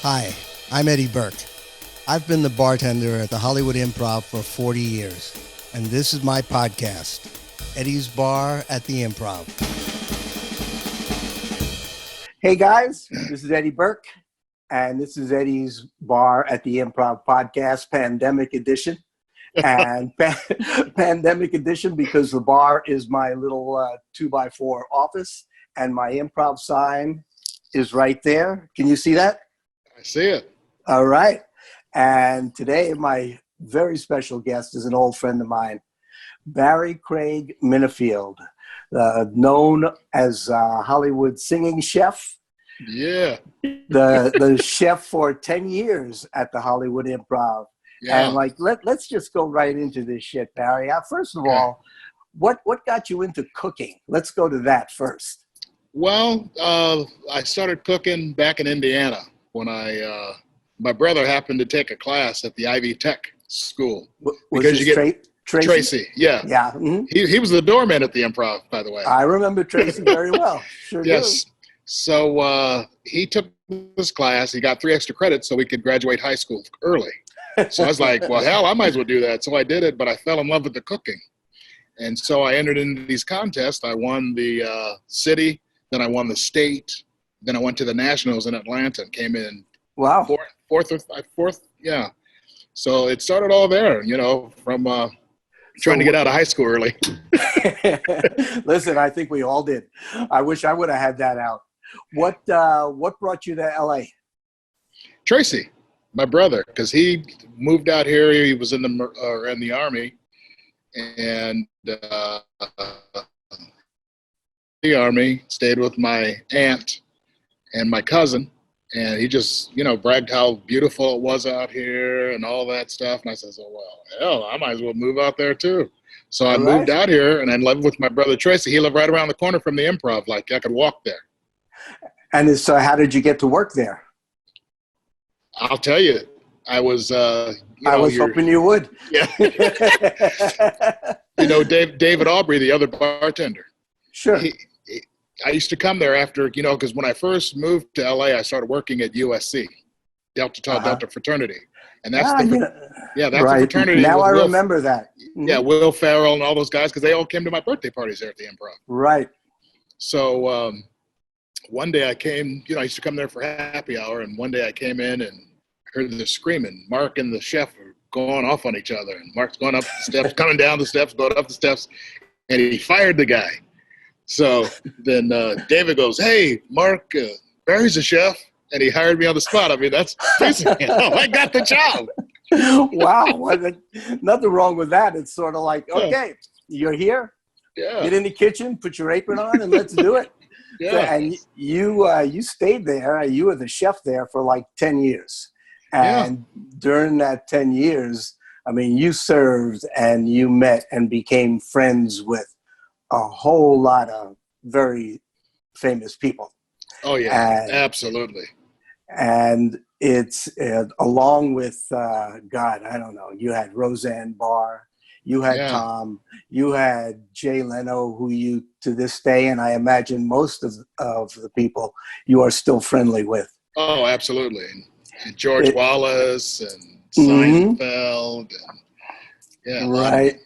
Hi, I'm Eddie Burke. I've been the bartender at the Hollywood Improv for 40 years, and this is my podcast, Eddie's Bar at the Improv. Hey guys, this is Eddie Burke, and this is Eddie's Bar at the Improv podcast, Pandemic Edition. And Pandemic Edition because the bar is my little 2x4 office, and my improv sign is right there. Can you see that? I see it. All right. And today, my very special guest is an old friend of mine, Barry Craig Minefield, known as Hollywood singing chef. Yeah. The chef for 10 years at the Hollywood Improv. Yeah. And let's just go right into this shit, Barry. First of all, what got you into cooking? Let's go to that first. Well, I started cooking back in Indiana when my brother happened to take a class at the Ivy Tech school. Was it Tracy? Yeah. Yeah. Mm-hmm. He was the doorman at the Improv, by the way. I remember Tracy very well. Sure yes. do. So he took this class. He got 3 extra credits so we could graduate high school early. So I was like, well, hell, I might as well do that. So I did it, but I fell in love with the cooking. And so I entered into these contests. I won the city, then I won the state, then I went to the nationals in Atlanta and came in fourth. Yeah. So it started all there, from trying to get out of high school early. Listen, I think we all did. I wish I would have had that out. What brought you to LA? Tracy. My brother, because he moved out here. He was in the Army, and the Army stayed with my aunt and my cousin, and he just, bragged how beautiful it was out here and all that stuff. And I said, "Oh well, hell, I might as well move out there too." So I moved out here, and I lived with my brother Tracy. He lived right around the corner from the Improv. Like I could walk there. And so, how did you get to work there? I'll tell you, I was. I was hoping you would. Yeah. David Aubrey, the other bartender. Sure. I used to come there after, because when I first moved to LA, I started working at USC, Delta Fraternity, and that's that's the fraternity. Now I remember that. Mm-hmm. Yeah, Will Ferrell and all those guys, because they all came to my birthday parties there at the Improv. Right. So one day I came. I used to come there for happy hour, and one day I came in and heard the screaming. Mark and the chef were going off on each other, and Mark's going up the steps, coming down the steps, going up the steps, and he fired the guy. So then David goes, "Hey, Mark, Barry's a chef," and he hired me on the spot. I mean, that's basically how I got the job. Wow, nothing wrong with that. It's sort of like, okay, you're here. Yeah. Get in the kitchen, put your apron on, and let's do it. Yeah. So, and you stayed there. You were the chef there for like 10 years. And during that 10 years, I mean, you served and you met and became friends with a whole lot of very famous people. Oh, yeah, absolutely. And it's along with, I don't know, you had Roseanne Barr, you had Tom, you had Jay Leno, who you, to this day, and I imagine most of the people you are still friendly with. Oh, absolutely. And George Wallace and Seinfeld. And, right.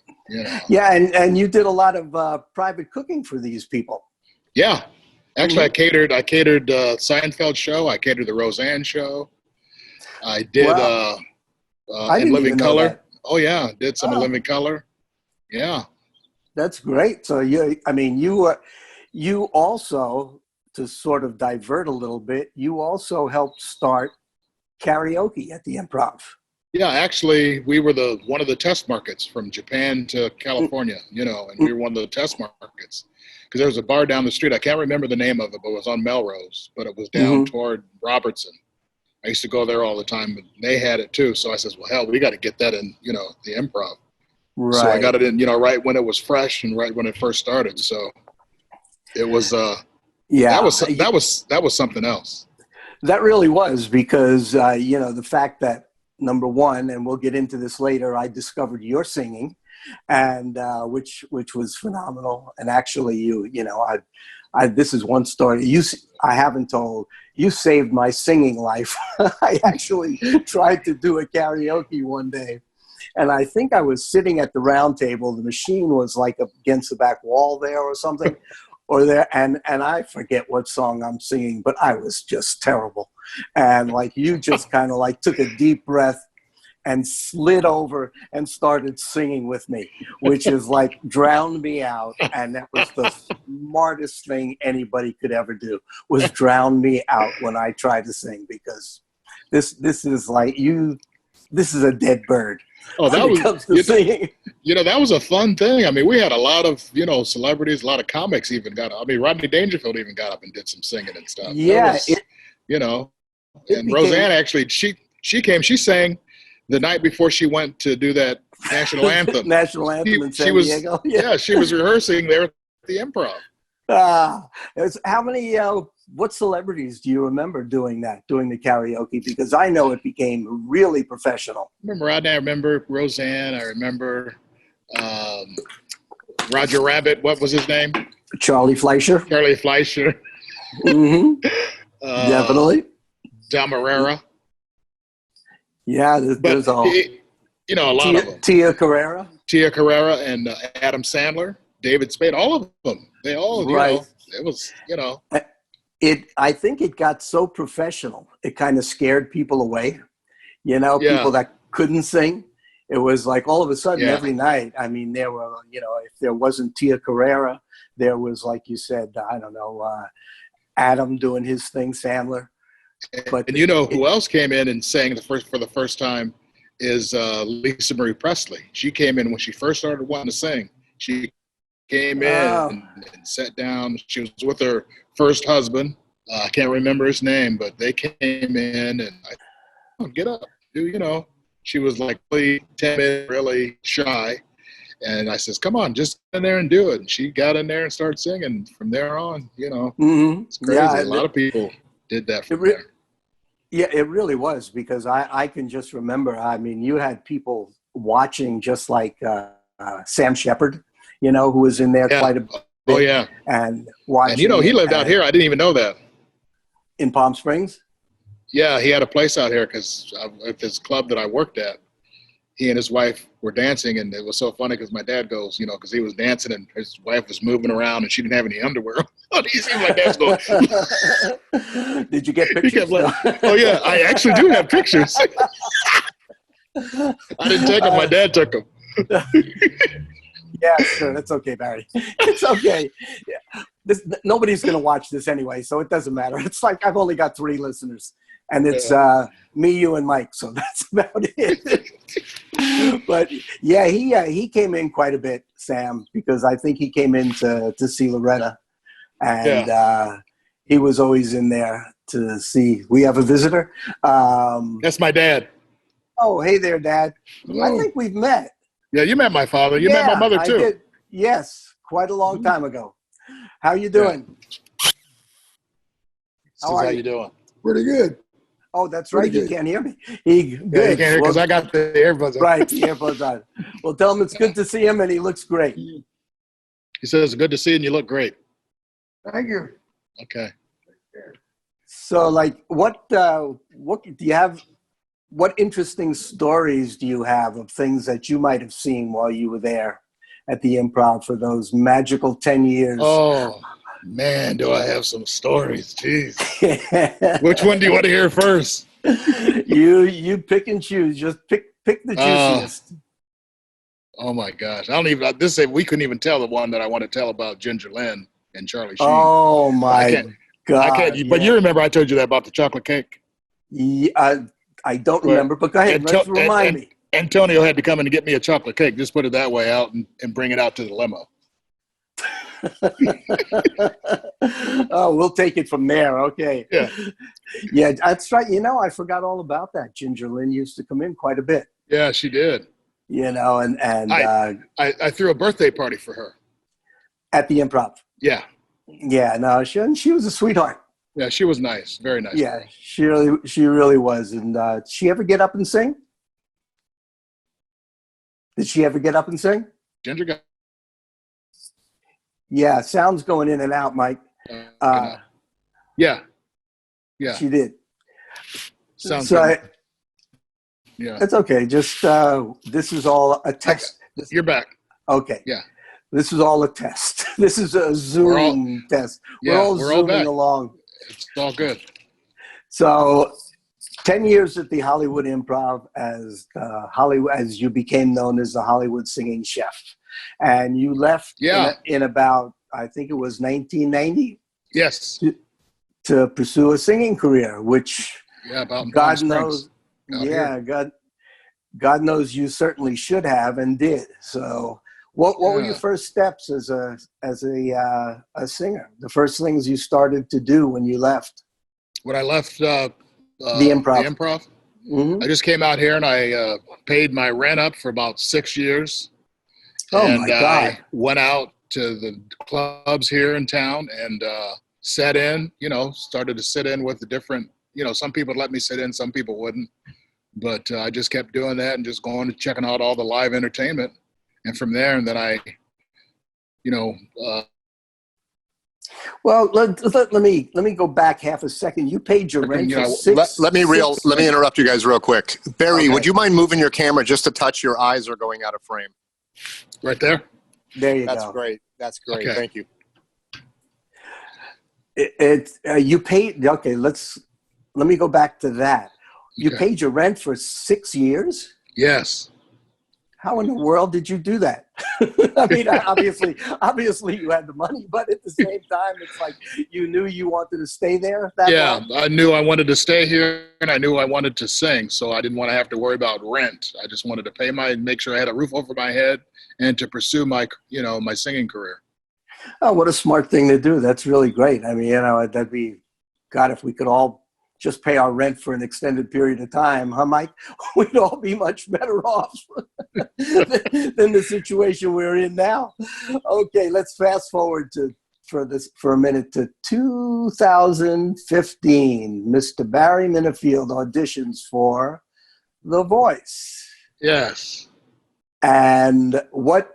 Yeah, and you did a lot of private cooking for these people. Yeah. Actually, I catered Seinfeld show. I catered the Roseanne show. I did In Living Color. Oh, yeah. Did some in Living Color. Yeah. That's great. So, you also, to sort of divert a little bit, you also helped start karaoke at the Improv. Yeah, actually, we were one of the test markets from Japan to California, and we were one of the test markets because there was a bar down the street. I can't remember the name of it, but it was on Melrose, but it was down toward Robertson. I used to go there all the time, and they had it too. So I says, well, hell, we got to get that in, the Improv. Right. So I got it in, right when it was fresh and right when it first started. So it was, that was something else. That really was because, the fact that, number one, and we'll get into this later, I discovered your singing, and which was phenomenal. And actually, This is one story I haven't told. You saved my singing life. I actually tried to do a karaoke one day, and I think I was sitting at the round table. The machine was like up against the back wall there or something, or there, and I forget what song I'm singing, but I was just terrible. And like you just kind of like took a deep breath and slid over and started singing with me, which is like drowned me out. And that was the smartest thing anybody could ever do, was drown me out when I tried to sing, because this is like this is a dead bird. Oh, that when it comes to singing. That was a fun thing. I mean, we had a lot of, celebrities, a lot of comics even Rodney Dangerfield even got up and did some singing and stuff. Yeah. And Roseanne actually, she sang the night before she went to do that national anthem. National anthem in San Diego. Yeah, she was rehearsing there at the Improv. How many, what celebrities do you remember doing the karaoke? Because I know it became really professional. I remember Rodney, I remember Roseanne, I remember Roger Rabbit, what was his name? Charlie Fleischer. Mm-hmm. Definitely. John Marrera. Yeah, there's a lot of them. Tia Carrera and Adam Sandler, David Spade, all of them. They all, right. It was, I think it got so professional, it kind of scared people away. People that couldn't sing. It was like all of a sudden every night. I mean, there were, if there wasn't Tia Carrera, there was, like you said, I don't know, Adam doing his thing, Sandler. But and who else came in and sang for the first time is Lisa Marie Presley. She came in when she first started wanting to sing. She came in and sat down. She was with her first husband. I can't remember his name, but they came in and get up. She was like really timid, really shy. And I says, come on, just get in there and do it. And she got in there and started singing. From there on, Mm-hmm. It's crazy. A lot of people did that from there. Yeah, it really was, because I can just remember, I mean, you had people watching, just like Sam Shepard, who was in there quite a bit. Oh, yeah. And watching. And, he lived out here. I didn't even know that. In Palm Springs? Yeah, he had a place out here because at his club that I worked at, he and his wife were dancing, and it was so funny because my dad goes, because he was dancing and his wife was moving around and she didn't have any underwear on. He seemed like dad's going. Did you get pictures? Oh yeah, I actually do have pictures. I didn't take them. My dad took them. Yeah, sure. That's okay, Barry. It's okay. Yeah. Nobody's going to watch this anyway, so it doesn't matter. It's like I've only got 3 listeners, and it's me, you, and Mike. So that's about it. But yeah, he came in quite a bit, Sam, because I think he came in to see Loretta, and he was always in there to see. We have a visitor. That's my dad. Oh, hey there, Dad. Hello. I think we've met. Yeah, you met my father. You met my mother too. I did. Yes, quite a long time ago. How you doing? How you doing? Pretty good. Oh, that's Pretty right. good. You can't hear me. Good. You can't hear because I got the earbuds on. Right, the earbuds on. Well, tell him it's good to see him, and he looks great. He says, good to see you, and you look great. Thank you. Okay. So, like, what do you have? What interesting stories do you have of things that you might have seen while you were there at the Improv for those magical 10 years? Oh, man, do I have some stories. Jeez. Which one do you want to hear first? You pick and choose. Just pick the juiciest. Oh, my gosh. I don't even – we couldn't even tell the one that I want to tell about Ginger Lynn and Charlie Sheen. Oh, my God. I can't. But you remember I told you that about the chocolate cake? Yeah, I don't remember, but go ahead. Let's remind me. Antonio had to come in to get me a chocolate cake. Just put it that way out and bring it out to the limo. Oh, we'll take it from there. Okay. Yeah. Yeah, that's right. I forgot all about that. Ginger Lynn used to come in quite a bit. Yeah, she did. And I threw a birthday party for her. At the Improv. Yeah. Yeah, no, she was a sweetheart. Yeah, she was nice. Very nice. Yeah, she really was. And did she ever get up and sing? Did she ever get up and sing? Ginger got. Yeah, sound's going in and out, Mike. Uh, Yeah. Yeah. she did. Sounds So good. Yeah. it's okay. Just this is all a test. You're back. Okay. Yeah. This is all a test. This is a Zoom test. We're all zooming back. along. It's all good. So 10 years at the Hollywood Improv as as you became known as the Hollywood singing chef. And you left in about, I think it was 1990? Yes. To pursue a singing career, which about God knows, God knows you certainly should have and did. So what were your first steps as a singer? The first things you started to do when you left? When I left the improv. I just came out here and I paid my rent up for about 6 years. Oh, and my God. I went out to the clubs here in town and sat in, started to sit in with the different, some people let me sit in, some people wouldn't. But I just kept doing that and just going and checking out all the live entertainment. And from there, and then I, well, let me go back half a second. You paid your rent for 6. Let me interrupt you guys real quick. Barry, Okay. would you mind moving your camera just a touch? Your eyes are going out of frame. Right there. There you go. That's great. That's great. Okay. Thank you. You paid. Okay, let me go back to that. You paid your rent for 6 years? Yes. How in the world did you do that? I mean, obviously you had the money, but at the same time, it's like you knew you wanted to stay there that long? I knew I wanted to stay here and I knew I wanted to sing. So I didn't want to have to worry about rent. I just wanted to make sure I had a roof over my head and to pursue my singing career. Oh, what a smart thing to do. That's really great. I mean, that'd be, God, if we could all just pay our rent for an extended period of time, huh, Mike? We'd all be much better off than the situation we're in now. Okay, let's fast forward for a minute to 2015. Mr. Barry Minefield auditions for The Voice. Yes. And were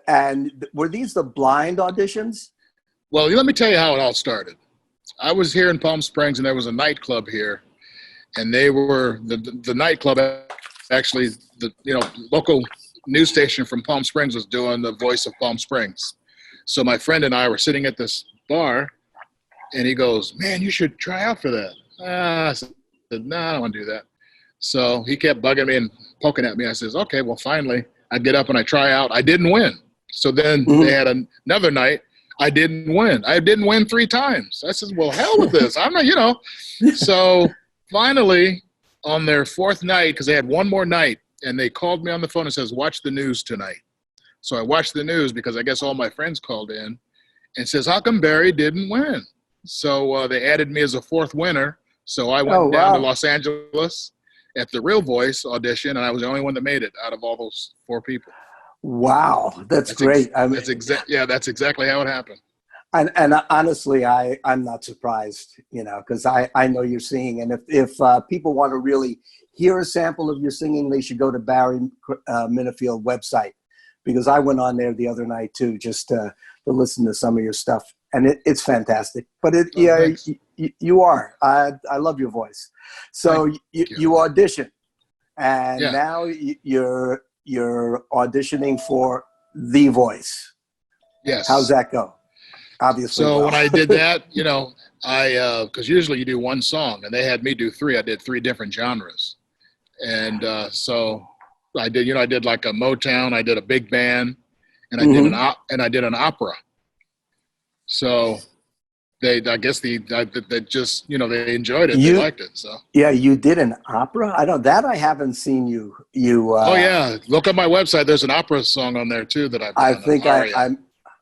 these the blind auditions? Well, let me tell you how it all started. I was here in Palm Springs and there was a nightclub here. And they were the nightclub, actually, the local news station from Palm Springs was doing The Voice of Palm Springs. So my friend and I were sitting at this bar, and he goes, "Man, you should try out for that." I said, "No, I don't want to do that." So he kept bugging me and poking at me. I says, "Okay, well, finally, I get up and I try out. I didn't win. So then they had another night. I didn't win. I didn't win 3 times. I says, well, hell with this. I'm not, So finally, on their 4th night, because they had one more night, and they called me on the phone and says, watch the news tonight. So I watched the news because I guess all my friends called in and says, how come Barry didn't win? So they added me as a 4th winner. So I went down to Los Angeles at the Real Voice audition, and I was the only one that made it out of all those 4 people. Wow, that's great. That's exactly how it happened. And honestly, I'm not surprised, because I know you're singing. And if people want to really hear a sample of your singing, they should go to Barry Minefield website, because I went on there the other night too, just to listen to some of your stuff. And it's fantastic. But you are. I love your voice. So you audition, and now you're auditioning for The Voice. Yes. How's that go? Obviously. So when I did that, because usually you do 1 song, and they had me do 3. I did 3 different genres, and so I did. I did like a Motown, I did a big band, and I did an opera. So they just they enjoyed it. They liked it. So yeah, you did an opera. I haven't seen you. Oh yeah, look at my website. There's an opera song on there too that I've done. I think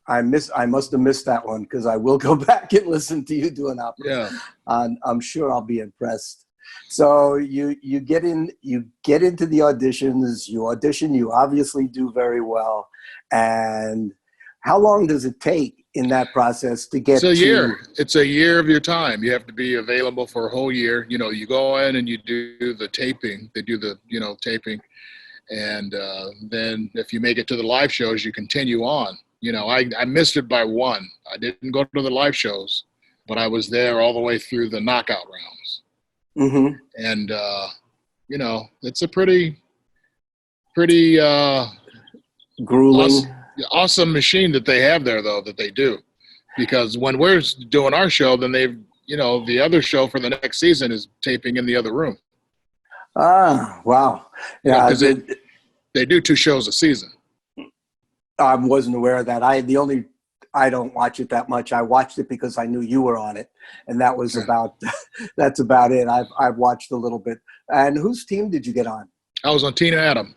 I must have missed that one, because I will go back and listen to you do an opera. Yeah, I'm sure I'll be impressed. So you get into the auditions. You audition. You obviously do very well. And how long does it take in that process to get? It's a year. It's a year of your time. You have to be available for a whole year. You go in and you do the taping. They do the taping, and then if you make it to the live shows, you continue on. I missed it by 1. I didn't go to the live shows, but I was there all the way through the knockout rounds. Mm-hmm. And, it's a pretty Grueling. awesome machine that they have there, though, that they do. Because when we're doing our show, then the other show for the next season is taping in the other room. Ah, wow. Yeah, Because they do 2 shows a season. I wasn't aware of that. I don't watch it that much. I watched it because I knew you were on it, and that was that's about it. I've watched a little bit. And whose team did you get on? I was on Tina Adam.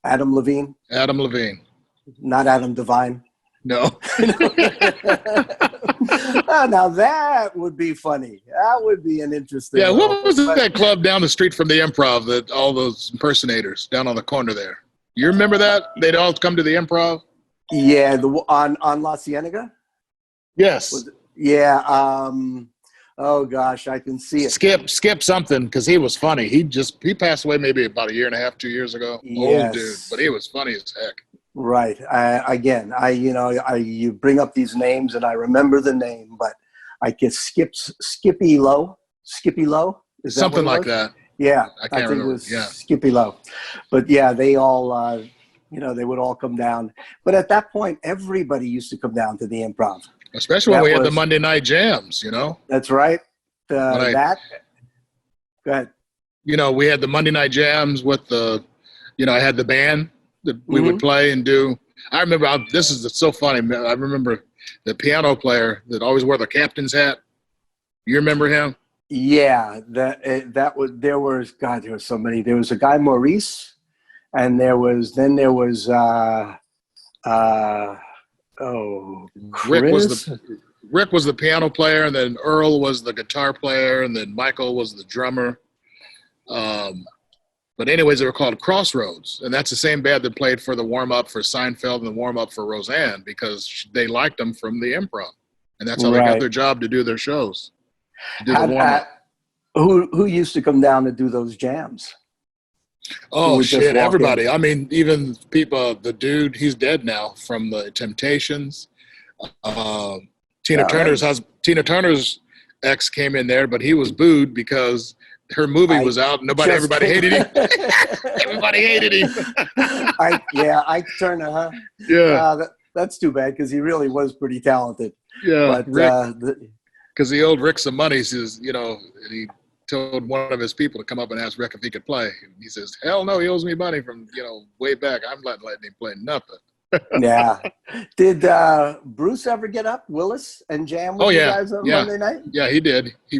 Adam Levine? Adam Levine. Not Adam Devine. No. Now that would be funny. That would be an interesting. Yeah, what was that club down the street from the Improv that all those impersonators down on the corner there? You remember that? They'd all come to the Improv? Yeah, on La Cienega? Yes. Yeah. Oh gosh, I can see it. Skip something, because he was funny. He passed away maybe about 1.5 years, 2 years ago. Yes. Old dude, but he was funny as heck. Right. You bring up these names and I remember the name, but I guess Skippy Lowe. Skippy Lowe? Is that something like that? Yeah, I can't remember. It was Yeah. Skippy Lowe. But yeah, they all, they would all come down. But at that point, everybody used to come down to the Improv. Especially when we had the Monday night jams, That's right. Go ahead. We had the Monday night jams with I had the band that we would play and do. I remember, this is so funny. I remember the piano player that always wore the captain's hat. You remember him? Yeah, there were so many. There was a guy, Maurice, and then there was Chris. Rick was the piano player, and then Earl was the guitar player, and then Michael was the drummer. But anyways, they were called Crossroads, and that's the same band that played for the warm-up for Seinfeld and the warm-up for Roseanne, because they liked them from the Improv, and that's how they got their job to do their shows. Who used to come down to do those jams? Oh shit! Everybody. I mean, even people. The dude, he's dead now, from the Temptations. Tina Turner's ex came in there, but he was booed because her movie was out. Everybody hated him. Everybody hated him. Ike Turner, huh? Yeah. That's too bad, because he really was pretty talented. Yeah. Because the old Rick some money says, he told one of his people to come up and ask Rick if he could play. And he says, hell no, he owes me money from, way back. I'm not letting him play nothing. Yeah. Did Bruce ever get up, Willis, and jam with you guys on Monday night? Yeah, he did. He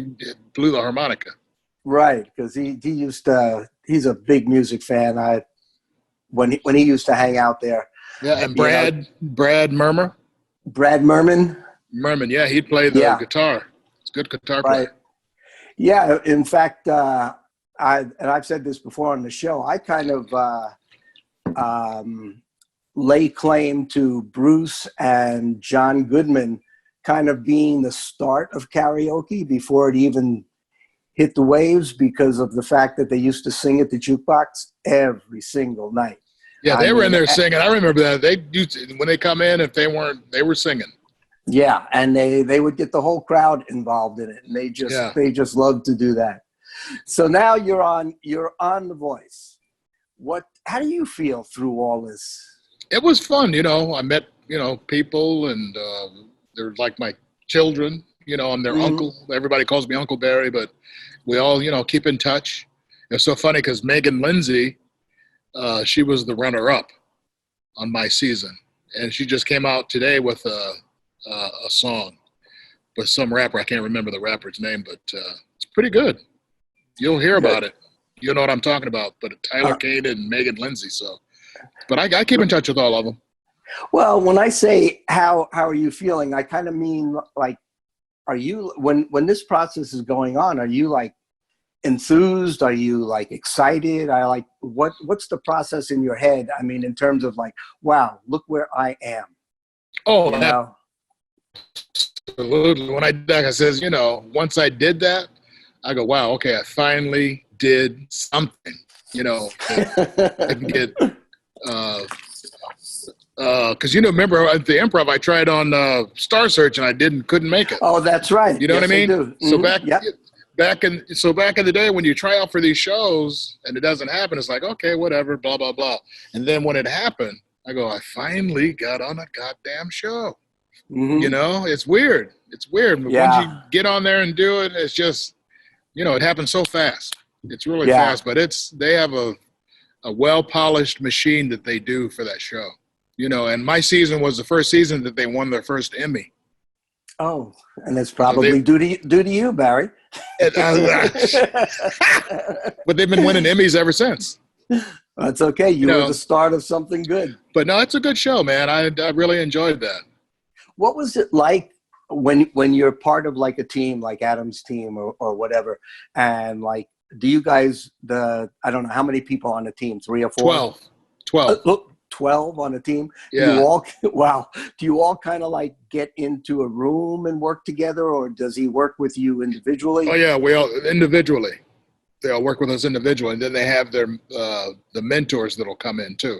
blew the harmonica. Right, because he used to. He's a big music fan. When he used to hang out there. Yeah, and Brad Mermer. Brad Merman. Merman, yeah, he'd play the guitar. It's a good guitar player. Right. Yeah, in fact, I've said this before on the show. I kind of lay claim to Bruce and John Goodman kind of being the start of karaoke before it even hit the waves, because of the fact that they used to sing at the jukebox every single night. Yeah, they were in there singing. I remember that. They used when they come in, if they weren't, they were singing. Yeah, and they would get the whole crowd involved in it, and they just loved to do that. So now you're on The Voice. How do you feel through all this? It was fun, I met people, and they're like my children. I'm their uncle. Everybody calls me Uncle Barry, but we all keep in touch. It's so funny because Megan Lindsay, she was the runner-up on my season, and she just came out today with a song with some rapper. I can't remember the rapper's name, but it's pretty good. You'll hear about it. You know what I'm talking about. But Tyler Kane and Megan Lindsay. So, but I keep in touch with all of them. Well, when I say how are you feeling, I kind of mean like, are you when this process is going on? Are you like enthused? Are you like excited? What's the process in your head? I mean, in terms of like, wow, look where I am. Oh, absolutely. When I says, once I did that, I go, wow, okay, I finally did something, I can get, Because remember at the Improv, I tried on Star Search and I couldn't make it. Oh, that's right. You know what I mean? do. So Mhm. back in the day when you try out for these shows and it doesn't happen, it's like, okay, whatever, blah blah blah. And then when it happened, I go, I finally got on a goddamn show. Mhm. It's weird. It's weird. But once you Yeah. get on there and do it, it's just, it happens so fast. It's really Yeah. fast, but they have a well polished machine that they do for that show. And my season was the first season that they won their first Emmy. Oh, and it's probably due to you, Barry. But they've been winning Emmys ever since. That's okay. You were the start of something good. But no, it's a good show, man. I really enjoyed that. What was it like when you're part of like a team, like Adam's team or whatever, and like, do you guys, I don't know, how many people on the team, 3 or 4? 12. 12 on a team. Yeah. Do you all kind of like get into a room and work together, or does he work with you individually? Oh yeah, we all individually. They all work with us individually, and then they have their the mentors that'll come in too.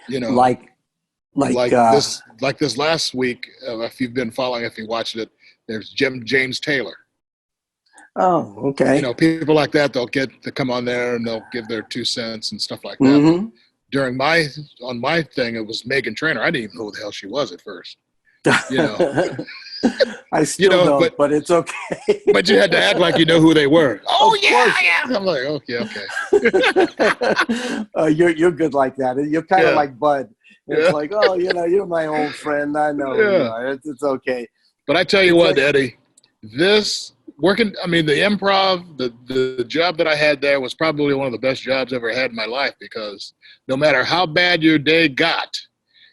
Like this last week. If you've been following, if you watched it, there's James Taylor. Oh, okay. People like that, they'll get to come on there and they'll give their 2 cents and stuff like that. Mm-hmm. During on my thing, it was Megan Trainor. I didn't even know who the hell she was at first. I still don't, but it's okay. But you had to act like you know who they were. Oh, yeah. I'm like, okay. You're good like that. You're kind of like Bud. It's like, oh, you're my old friend. I know who you are. It's okay. But I tell you what, Eddie, the Improv, the job that I had there was probably one of the best jobs I ever had in my life, because no matter how bad your day got,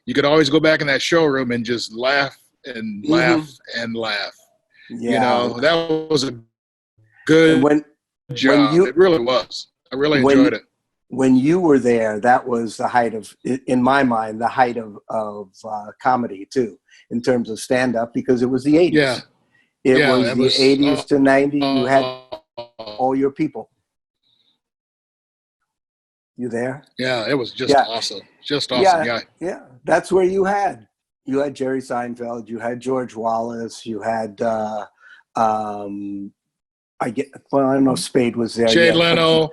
you could always go back in that showroom and just laugh and laugh and laugh. Yeah. That was a good job. It really was. I really enjoyed it. When you were there, that was the height of, in my mind, the height of comedy too, in terms of stand-up, because it was the 80s. Yeah. It was the 80s to 90s. You had all your people. You there? Yeah, it was just awesome. Just awesome guy. Yeah, that's where you had Jerry Seinfeld, you had George Wallace, you had I don't know if Spade was there. Jay Leno,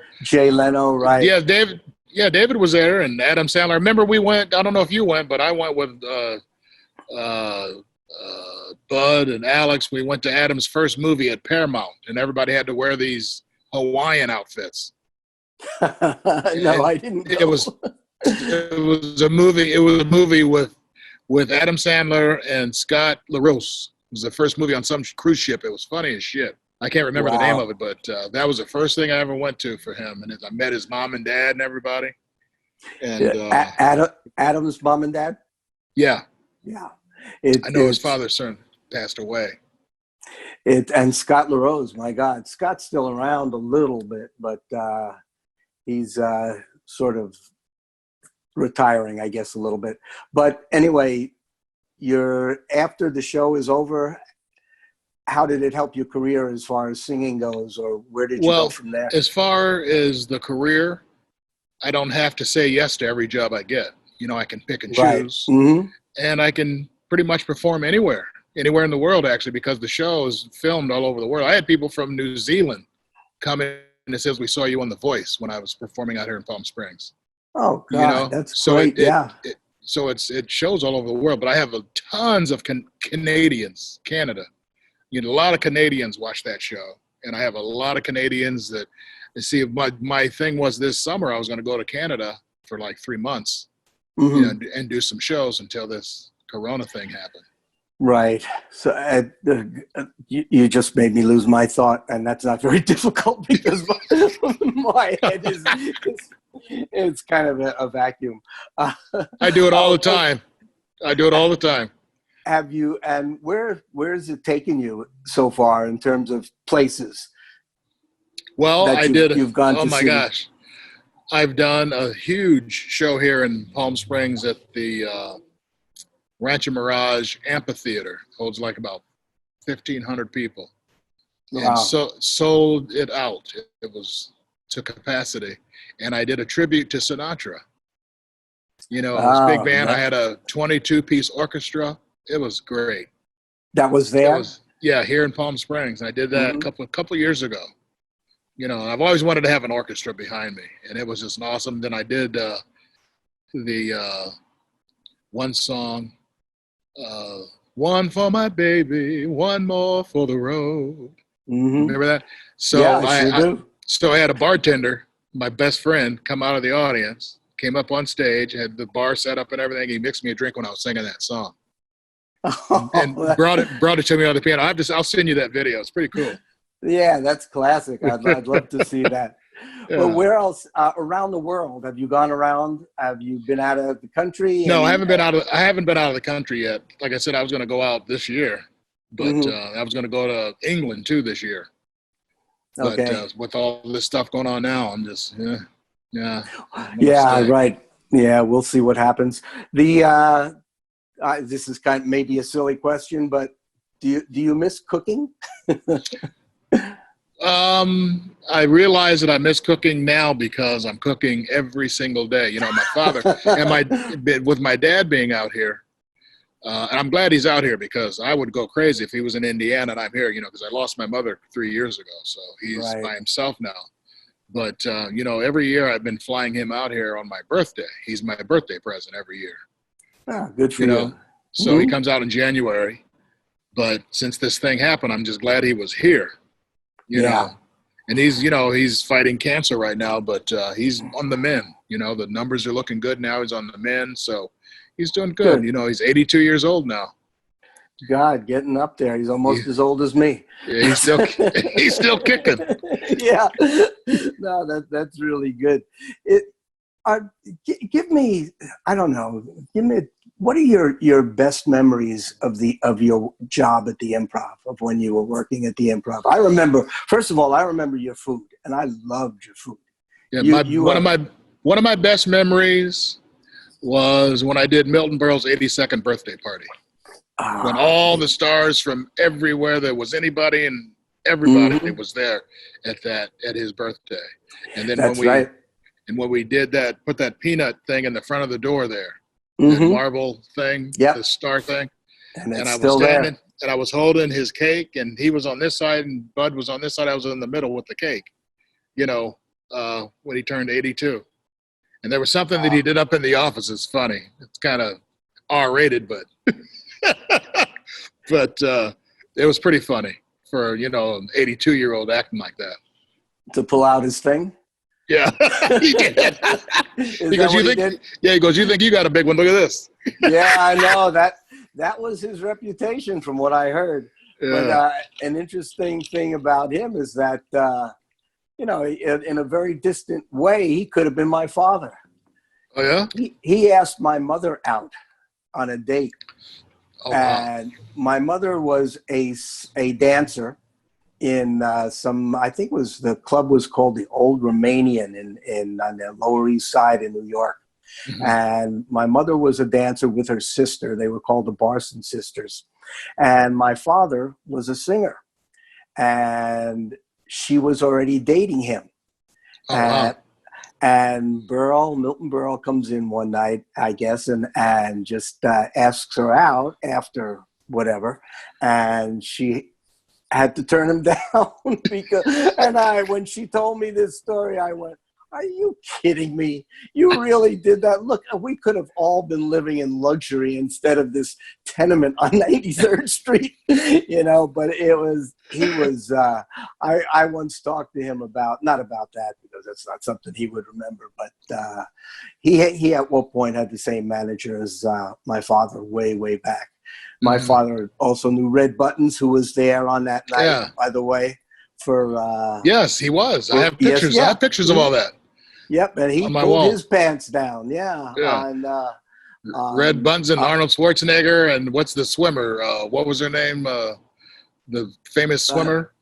right? Yeah, David was there, and Adam Sandler. I remember we went. I don't know if you went, but I went with Bud and Alex. We went to Adam's first movie at Paramount, and everybody had to wear these Hawaiian outfits. No, I didn't. It was a movie. It was a movie with Adam Sandler and Scott LaRose. It was the first movie on some cruise ship. It was funny as shit. I can't remember the name of it, but that was the first thing I ever went to for him. And I met his mom and dad and everybody. And Adam's mom and dad? Yeah. Yeah. I know his father's son passed away. And Scott LaRose, my God. Scott's still around a little bit, but he's sort of retiring, I guess, a little bit. But anyway, after the show is over, how did it help your career as far as singing goes, or where did you go from there? As far as the career, I don't have to say yes to every job I get. I can pick and choose, and I can pretty much perform anywhere in the world, actually, because the show is filmed all over the world. I had people from New Zealand come in and says, "We saw you on The Voice" when I was performing out here in Palm Springs. Oh, God, that's great. So it shows all over the world, but I have tons of Canadians, Canada. A lot of Canadians watch that show, and I have a lot of Canadians that see. My thing was this summer I was going to go to Canada for like 3 months, and do some shows until this Corona thing happened. Right. So you just made me lose my thought, and that's not very difficult because my head it's kind of a vacuum. I do it all the time. Have you, and where has it taken you so far in terms of places? Well, You've gone to my gosh. I've done a huge show here in Palm Springs at the Rancho Mirage Amphitheater. Holds like about 1,500 people. Wow. And sold it out. It was to capacity. And I did a tribute to Sinatra. You know, it was a big Oh, band. I had a 22-piece orchestra. It was great. that was It there. was, yeah, here in Palm Springs. I did that Mhm. a couple years ago. You know, and I've always wanted to have an orchestra behind me, and it was just awesome. Then I did the one song, "One for My Baby, One More for the Road." Mhm. Remember that? Yeah, So I sure do. I had a bartender, my best friend, come out of the audience, came up on stage, had the bar set up and everything. He mixed me a drink when I was singing that song, and brought it to me on the piano. I'll send you that video. It's pretty cool. Yeah, that's classic. I'd love to see that. Well, Yeah. where else around the world have you gone around? Have you been out of the country? No, I And, haven't been out of the country yet. Like I said, I was going to go out this year, but Mhm. I was going to go to England too this year. But Okay. with all this stuff going on now, I'm just yeah. I'm gonna Yeah, stay. right. Yeah, we'll see what happens. The this is kind of maybe a silly question, but do you miss cooking? I realize that I miss cooking now because I'm cooking every single day. You know, my father and with my dad being out here, and I'm glad he's out here because I would go crazy if he was in Indiana and I'm here. You know, because I lost my mother 3 years ago, so he's Right. by himself now. But you know, every year I've been flying him out here on my birthday. He's my birthday present every year. Ah, good for You you. know, so he Mhm. comes out in January. But since this thing happened, I'm just glad he was here. You Yeah. know, and he's fighting cancer right now, but he's on the mend. You know, the numbers are looking good now. He's on the mend, so he's doing good. Good. You know, he's 82 years old now. God, getting up there. He's almost He, as old as me. yeah, he's still kicking. Yeah. No, that's really good. It give me, I don't know, give me, what are your best memories of your job at the Improv, of when you were working at the Improv? I remember, first of all, I remember your food, and I loved your food. Yeah, You one of my best memories was when I did Milton Berle's 82nd birthday party. When all the stars from everywhere there was anybody and everybody was there at his birthday. And then that's right. when we did that, put that peanut thing in the front of the door there, that Mm-hmm. marble thing, Yep. the star thing. And it's And I was still standing there. and I was holding his cake, and he was on this side and Bud was on this side. I was in the middle with the cake, you know, when he turned 82. And there was something that he did up in the office. It's funny. It's kind of R-rated, but but it was pretty funny for, you know, an 82-year-old acting like that. To pull out his thing? Yeah, he did. Because you think, yeah, he goes, you think you got a big one? Look at this. Yeah, I know that was his reputation, from what I heard. Yeah. But an interesting thing about him is that you know, in a very distant way, he could have been my father. Oh yeah. He asked my mother out on a date, and my mother was a dancer in some, I think the club was called the Old Romanian in on the Lower East Side in New York. Mm-hmm. And my mother was a dancer with her sister. They were called the Barson Sisters. And my father was a singer, and she was already dating him. And Milton Berle comes in one night, I guess, and just asks her out after whatever. And she had to turn him down when she told me this story, I went, are you kidding me? You really did that? Look, we could have all been living in luxury instead of this tenement on 93rd Street, you know, but I once talked to him not about that, because that's not something he would remember, but he at one point had the same manager as my father way back. My father also knew Red Buttons, who was there on that night, by the way. Yes, he was. I have pictures. Yes, yeah. I have pictures of all that. Yep, and he pulled his pants down. Yeah. Red Buttons and Arnold Schwarzenegger, and what's the swimmer? What was her name? The famous swimmer.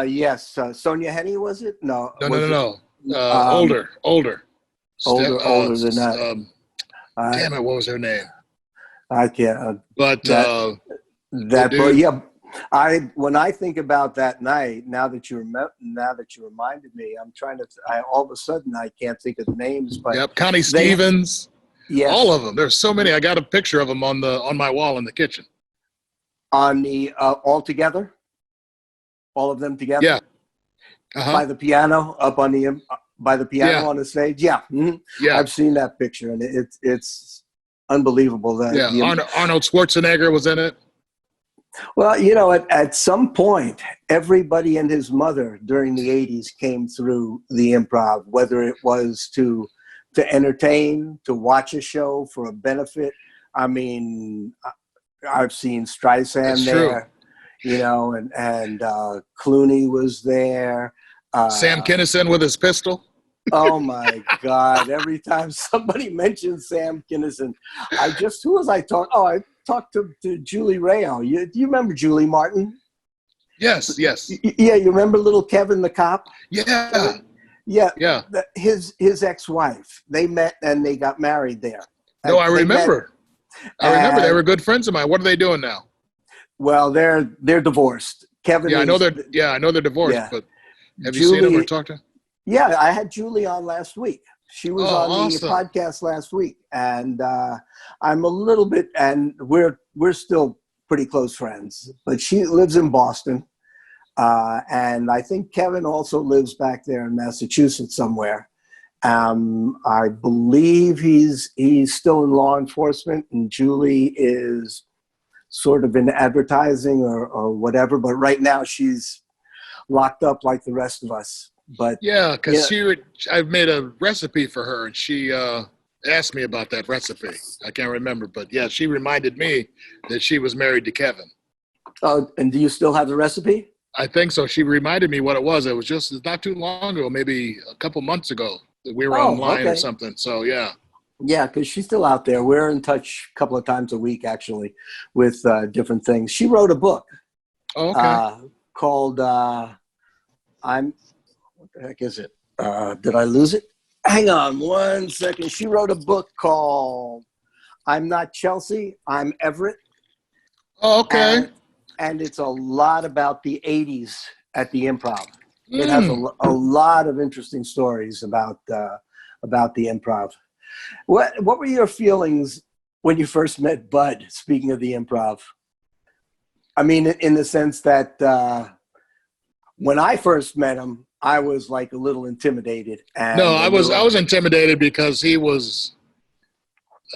Yes, Sonia Henney, was it? No. No. Older. Older than that. Damn it! What was her name? I can't. But when I think about that night, now that you reminded me, I'm trying to. All of a sudden I can't think of the names. But Connie Stevens. Yes. All of them. There's so many. I got a picture of them on my wall in the kitchen. On the all together, all of them together. Yeah. Uh-huh. By the piano, up on the by the piano Yeah. on the stage. Yeah. Mhm. Yeah. I've seen that picture, and it's unbelievable. Arnold Schwarzenegger was in it. Well, you know, at some point, everybody and his mother during the 80s came through the Improv, whether it was to entertain, to watch a show for a benefit. I mean, I've seen Streisand That's there, you know, and Clooney was there. Sam Kinison with his pistol. Oh my God! Every time somebody mentions Sam Kinison, who was I talking? Oh, I talked to Julie Rayo. Do you remember Julie Martin? Yes. Yeah, you remember little Kevin the cop? Yeah. Yeah. His ex-wife. They met and they got married there. No, I remember. I remember they were good friends of mine. What are they doing now? Well, they're divorced. Kevin. Yeah, I know they're divorced. Yeah. But have you seen them or talked to them? Yeah, I had Julie on last week. She was on awesome. the podcast last week, and I'm a little bit, and we're still pretty close friends. But she lives in Boston, and I think Kevin also lives back there in Massachusetts somewhere. I believe he's still in law enforcement, and Julie is sort of in advertising or whatever. But right now she's locked up like the rest of us. But yeah, because I've made a recipe for her, and she asked me about that recipe. I can't remember, but yeah, she reminded me that she was married to Kevin. Oh, and do you still have the recipe? I think so. She reminded me what it was. It was just not too long ago, maybe a couple months ago, that we were online or something. So yeah. Yeah, because she's still out there. We're in touch a couple of times a week, actually, with different things. She wrote a book called what the heck is it? Did I lose it? Hang on 1 second. She wrote a book called I'm Not Chelsea, I'm Everett. Oh, okay. And it's a lot about the 80s at the Improv. It has a lot of interesting stories about the Improv. What were your feelings when you first met Bud, speaking of the Improv? I mean, in the sense that when I first met him, I was like a little intimidated. And no, I was intimidated because he was,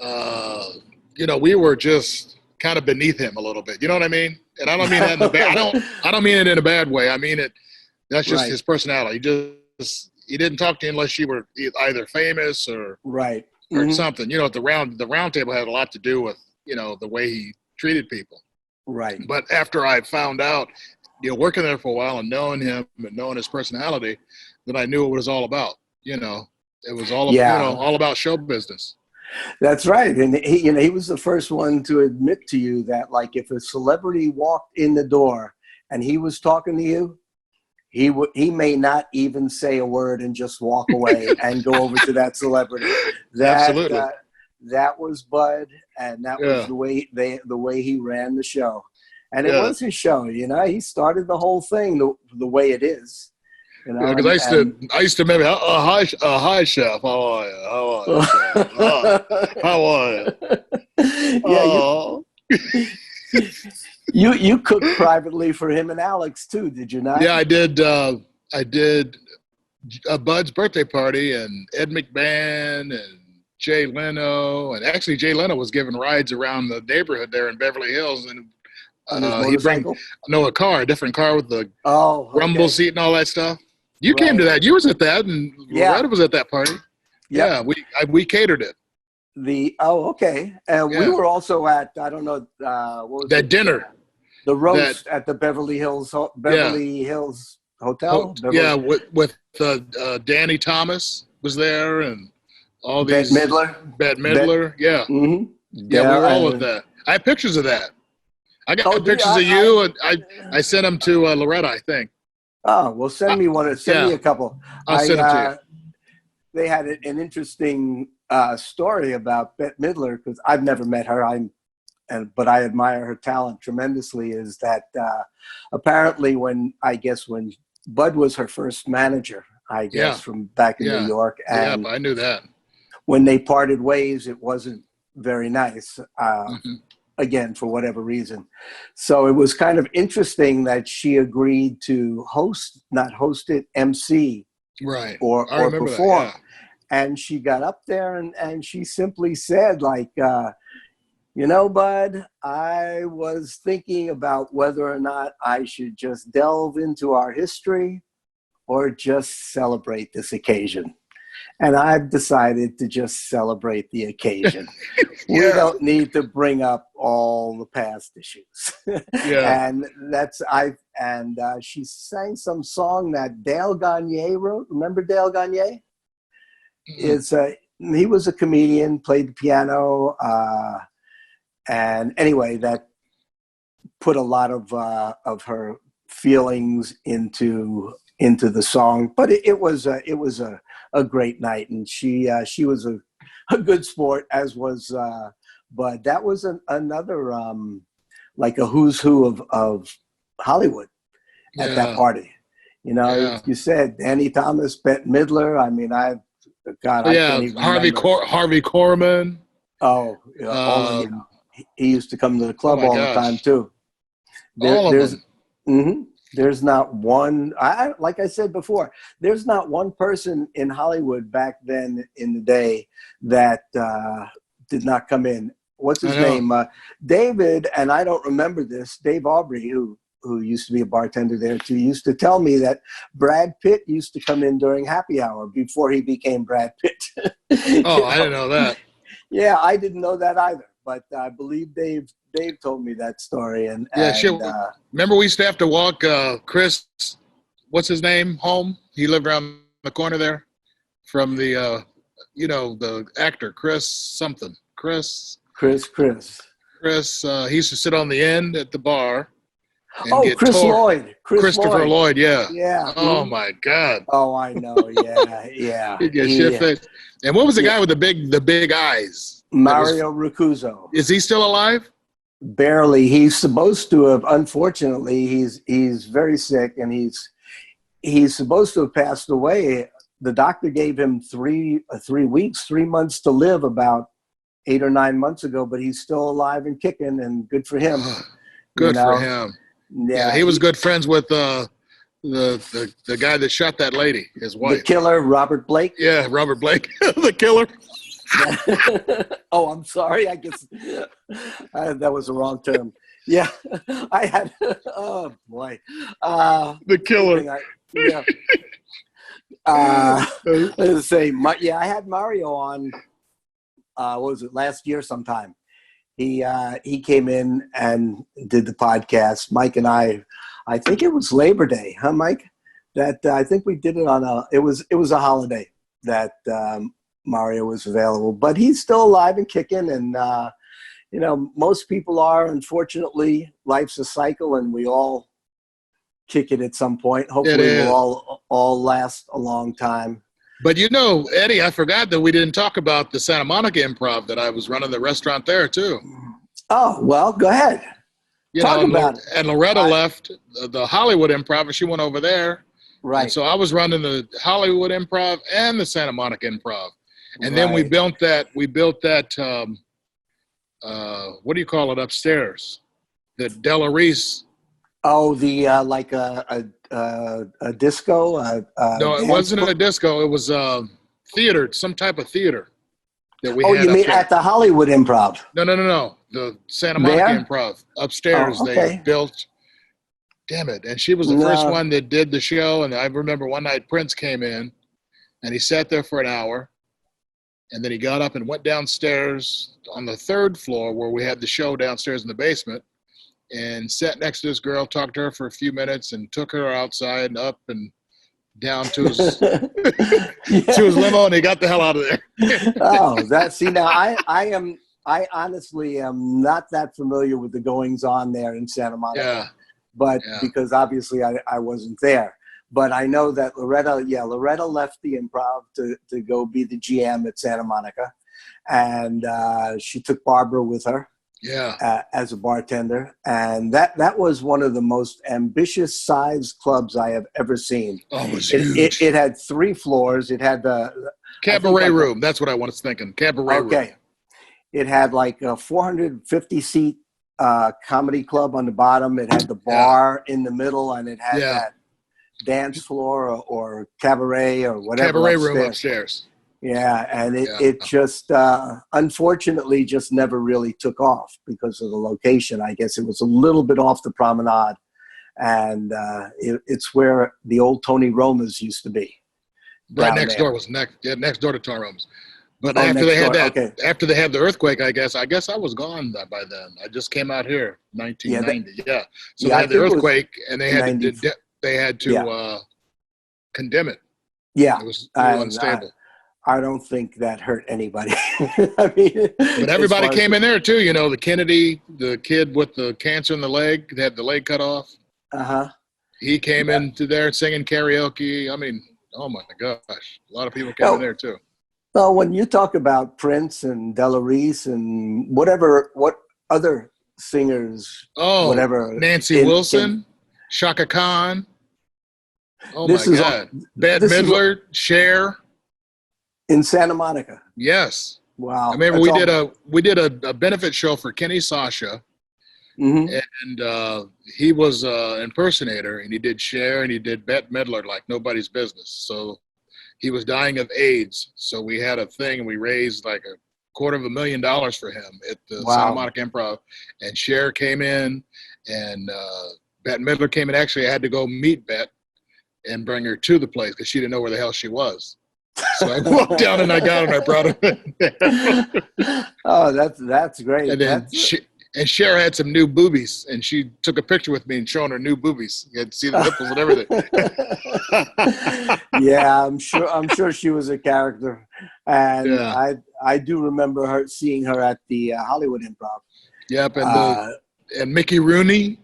we were just kind of beneath him a little bit. You know what I mean? And I don't mean that in a bad. I don't mean it in a bad way. I mean it. That's just his personality. He didn't talk to you unless you were either famous or something. You know, the round table had a lot to do with the way he treated people. Right. But after I found out, working there for a while and knowing him and knowing his personality, that I knew what it was all about. It was all about show business. That's right. And he was the first one to admit to you that, like, if a celebrity walked in the door and he was talking to you, he may not even say a word and just walk away and go over to that celebrity. Absolutely. That was Bud, and that was the way he ran the show. And it was his show, He started the whole thing the way it is. Because I used to maybe hi chef, how are you? How are you? You cooked privately for him and Alex too, did you not? Yeah, I did. I did a Bud's birthday party, and Ed McMahon and Jay Leno, and actually Jay Leno was giving rides around the neighborhood there in Beverly Hills, and a different car with the rumble seat and all that stuff. You came to that. You was at that, and Loretta was at that party. Yep. Yeah, we catered it. We were also at, I don't know, what was that dinner? The roast at the Beverly Hills Hotel. With Danny Thomas was there, and all these. Bette Midler. Yeah. Mm-hmm. Yeah, we were all at that. I have pictures of that. I got pictures of you, and I sent them to Loretta, I think. Oh, well, send me one. Send me a couple. I'll send them to you. They had an interesting story about Bette Midler, because I've never met her. But I admire her talent tremendously. Is that apparently when Bud was her first manager, from back in New York. And I knew that. when they parted ways, it wasn't very nice. Mhm. Again, for whatever reason. So it was kind of interesting that she agreed to not host it, MC Right. or I remember perform. that. And she got up there and she simply said, like, you know, bud, I was thinking about whether or not I should just delve into our history or just celebrate this occasion. And I've decided to just celebrate the occasion. We Yeah. don't need to bring up all the past issues. Yeah. And she sang some song that Dale Gagne wrote. Remember Dale Gagne? He was a comedian, played the piano, and anyway, that put a lot of her feelings into the song. But it was a great night, and she was a good sport, as was. But that was another like a who's who of Hollywood at that party. You know, you said Danny Thomas, Bette Midler. I mean, I can't even remember. Harvey Korman. Oh, all of them. He used to come to the club all the time too. All of them. Mm-hmm. There's not one. Like I said before, there's not one person in Hollywood back then in the day that did not come in. What's his name? David, and I don't remember this. Dave Aubrey, who used to be a bartender there too, used to tell me that Brad Pitt used to come in during happy hour before he became Brad Pitt. Oh, I didn't know that. Yeah, I didn't know that either. But I believe Dave told me that story. And remember we used to have to walk Chris, what's his name, home? He lived around the corner there from the, the actor, Chris something. Chris. He used to sit on the end at the bar. And Christopher Lloyd, yeah. Yeah. Oh, my God. Oh, I know, yeah. He'd get shit-faced. And what was the guy with the big eyes? Mario Ricuzzo. Is he still alive? Barely. He's supposed to have. Unfortunately, he's very sick, and he's supposed to have passed away. The doctor gave him 3 months to live about 8 or 9 months ago, but he's still alive and kicking, and good for him. Good for him. Yeah, he was good friends with the guy that shot that lady, his wife. The killer, Robert Blake. Yeah, Robert Blake, the killer. Oh, I'm sorry. I guess that was the wrong term. Yeah, I had. Oh boy, the killer. Let's say, I had Mario on. What was it, last year sometime? He came in and did the podcast. Mike and I think it was Labor Day, huh, Mike? That I think we did it on it was a holiday that Mario was available, but he's still alive and kicking. And most people are. Unfortunately, life's a cycle, and we all kick it at some point. Hopefully, we'll all last a long time. But Eddie, I forgot that we didn't talk about the Santa Monica Improv, that I was running the restaurant there too. Oh, well, go ahead. Talk about it. And Loretta left the Hollywood Improv, and she went over there. Right. And so I was running the Hollywood Improv and the Santa Monica Improv. And then we built that, what do you call it, upstairs? The Della Reese. Oh, the like a disco? No, it wasn't a disco. It was theater, some type of theater that we had. Oh, you mean at the Hollywood Improv? No. The Santa Monica Improv. Upstairs, they built. Damn it. And she was the first one that did the show. And I remember one night Prince came in, and he sat there for an hour. And then he got up and went downstairs on the 3rd floor where we had the show downstairs in the basement, and sat next to this girl, talked to her for a few minutes, and took her outside and up and down to his to his limo, and he got the hell out of there. Now I honestly am not that familiar with the goings on there in Santa Monica, because obviously I wasn't there. But I know that Loretta left the Improv to go be the GM at Santa Monica, and she took Barbara with her. as a bartender, and that was one of the most ambitious sized clubs I have ever seen. Oh, it was huge. It had 3 floors. It had the cabaret room. That's what I was thinking. Cabaret room. Okay. It had like a 450 seat comedy club on the bottom. It had the bar in the middle, and it had that dance floor or cabaret or whatever. Cabaret room upstairs. Yeah, and it just unfortunately just never really took off because of the location. I guess it was a little bit off the promenade, and it's where the old Tony Roma's used to be. Right next door was next door to Tony Roma's. But after they had after they had the earthquake, I guess I was gone by then. I just came out here, 1990. So they had the earthquake, and they had to condemn it. Yeah, it was unstable. I don't think that hurt anybody. I mean, but everybody came in there too. You know, the Kennedy, the kid with the cancer in the leg, had the leg cut off. He came into there singing karaoke. I mean, oh my gosh, a lot of people came in there too. Well, when you talk about Prince and Della Reese and what other singers, Nancy Wilson, Shaka Khan. Oh my God, Bette Midler, Cher. In Santa Monica. Yes. Wow. I remember we did a benefit show for Kenny Sasha, and he was an impersonator, and he did Cher and he did Bette Midler like nobody's business. So he was dying of AIDS. So we had a thing, and we raised like $250,000 for him at the Santa Monica Improv. And Cher came in, and Bette Midler came in. Actually, I had to go meet Bette and bring her to the place because she didn't know where the hell she was. So I walked down and I got her and I brought her in. Oh, that's great. And then Cher had some new boobies, and she took a picture with me and showing her new boobies. You had to see the nipples and everything. Yeah, I'm sure she was a character, and I do remember seeing her at the Hollywood Improv. Yep, and Mickey Rooney.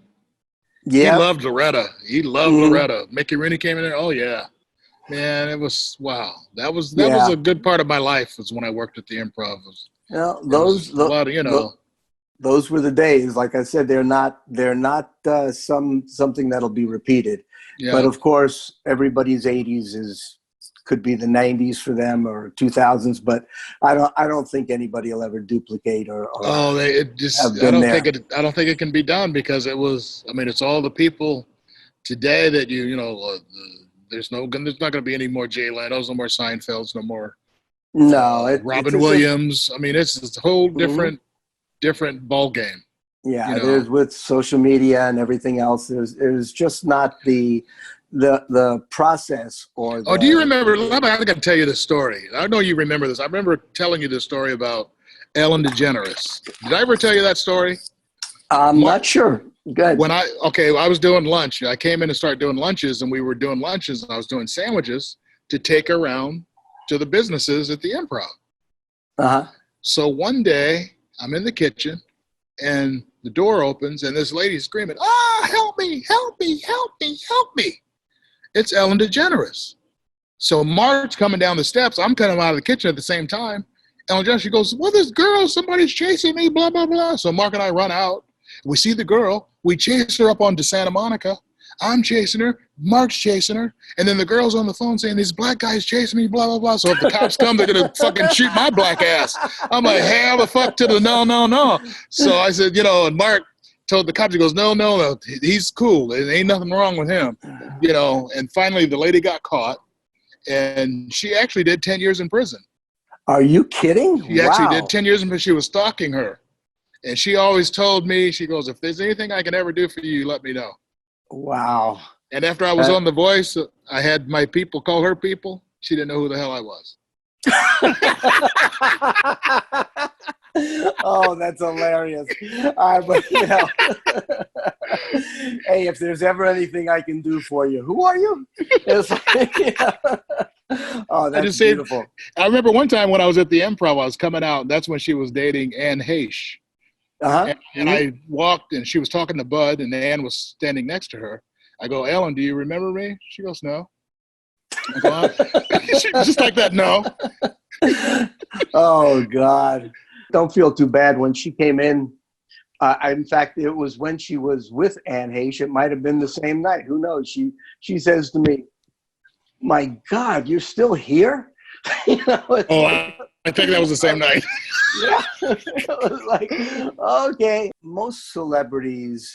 Yeah, he loved Loretta. Loretta. Mickey Rooney came in there. Oh yeah. Man, it was wow. That was a good part of my life. Was when I worked at the Improv. Those were the days. Like I said, they're not something that'll be repeated. Yeah. But of course, everybody's 80s could be the 90s for them or 2000s. But I don't think anybody will ever duplicate or I don't think it can be done because it was. I mean, it's all the people today that there's not going to be any more Jay Leno's, no more Seinfelds, no more. No, Robin Williams. I mean, it's a whole different ball game. Yeah, there's with social media and everything else. There's just not the process or. Do you remember? I got to tell you this story. I know you remember this. I remember telling you this story about Ellen DeGeneres. Did I ever tell you that story? I'm not sure. Good. When I was doing lunch. I came in and started doing lunches, and we were doing lunches, and I was doing sandwiches to take around to the businesses at the Improv. So one day, I'm in the kitchen, and the door opens, and this lady's screaming, help me, help me, help me, help me. It's Ellen DeGeneres. So Mark's coming down the steps. I'm coming out of the kitchen at the same time. Ellen DeGeneres, she goes, well, this girl, somebody's chasing me, blah, blah, blah. So Mark and I run out. We see the girl. We chase her up onto Santa Monica. I'm chasing her. Mark's chasing her. And then the girl's on the phone saying, these black guys chasing me, blah, blah, blah. So if the cops come, they're going to fucking shoot my black ass. I'm like, hell the fuck to the no. So I said, and Mark told the cops, he goes, no. He's cool. There ain't nothing wrong with him. And finally the lady got caught. And she actually did 10 years in prison. Are you kidding? She actually did 10 years in prison. She was stalking her. And she always told me, she goes, if there's anything I can ever do for you, let me know. Wow. And after I was on The Voice, I had my people call her people. She didn't know who the hell I was. Oh, that's hilarious. Hey, if there's ever anything I can do for you, who are you? Oh, that's beautiful. I remember one time when I was at the Improv, I was coming out, and that's when she was dating Anne Heche. And I walked, and she was talking to Bud, and Anne was standing next to her. I go, Ellen, do you remember me? She goes, no. I go, just like that, no. Oh, God. Don't feel too bad. When she came in In fact, it was when she was with Anne Heche. It might have been the same night. Who knows? She says to me, "My God, you're still here?" You know, Oh, I think that was the same night. yeah. It was like, okay. Most celebrities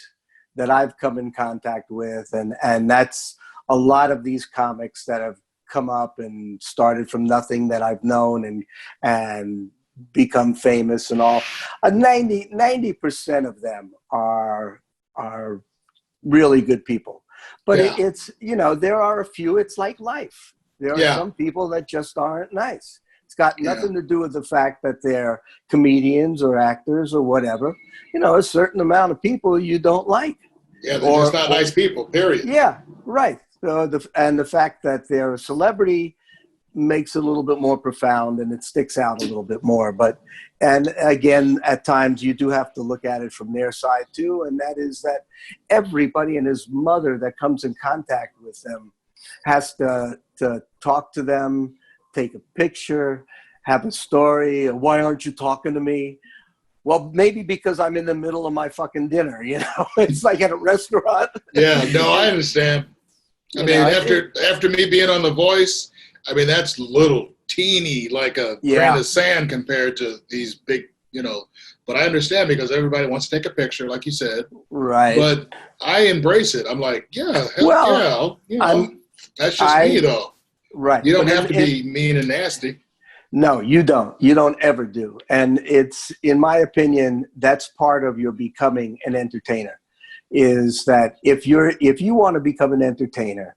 that I've come in contact with, and that's a lot of these comics that have come up and started from nothing that I've known and become famous and all. 90% of them are really good people. But Yeah. it's, you know, there are a few, it's like life. There are some people that just aren't nice. It's got nothing to do with the fact that they're comedians or actors or whatever. You know, a certain amount of people you don't like. Yeah, they're just not nice people, period. Yeah, right. So the fact that they're a celebrity makes it a little bit more profound and it sticks out a little bit more. But, and again, at times you do have to look at it from their side too. And that is that everybody and his mother that comes in contact with them has to talk to them, take a picture, have a story. Why aren't you talking to me? Well, maybe because I'm in the middle of my fucking dinner, you know. It's like at a restaurant. Yeah, no, I understand. I mean, after me being on The Voice, I mean, that's little teeny, like a grain of sand compared to these big, you know. But I understand because everybody wants to take a picture, like you said. Right. But I embrace it. I'm like, yeah, you know, that's just me, though. Right. You don't have to be mean and nasty. No, you don't. You don't ever do. And it's, in my opinion, that's part of your becoming an entertainer, is that if you want to become an entertainer,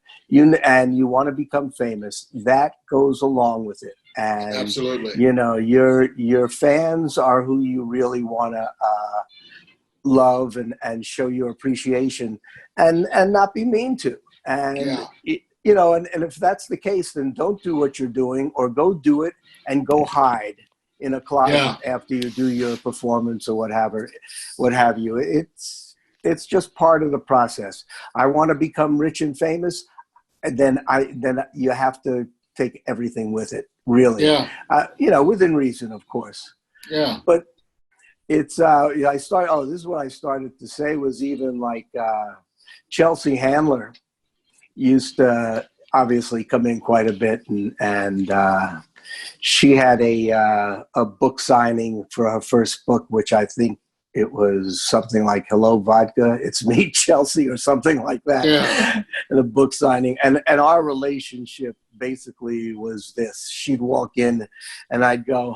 and you want to become famous, that goes along with it. And absolutely, you know, your fans are who you really want to love and show your appreciation and not be mean to. And you know, and if that's the case, then don't do what you're doing, or go do it and go hide in a closet after you do your performance or what have you. It's just part of the process. I want to become rich and famous, and then you have to take everything with it, really. You know, within reason, of course. Yeah. But it's this is what I started to say, was even like Chelsea Handler used to obviously come in quite a bit, and she had a book signing for her first book, which I think it was something like "Hello Vodka, It's Me, Chelsea," or something like that. Yeah. And a book signing, and our relationship basically was this: she'd walk in, and I'd go,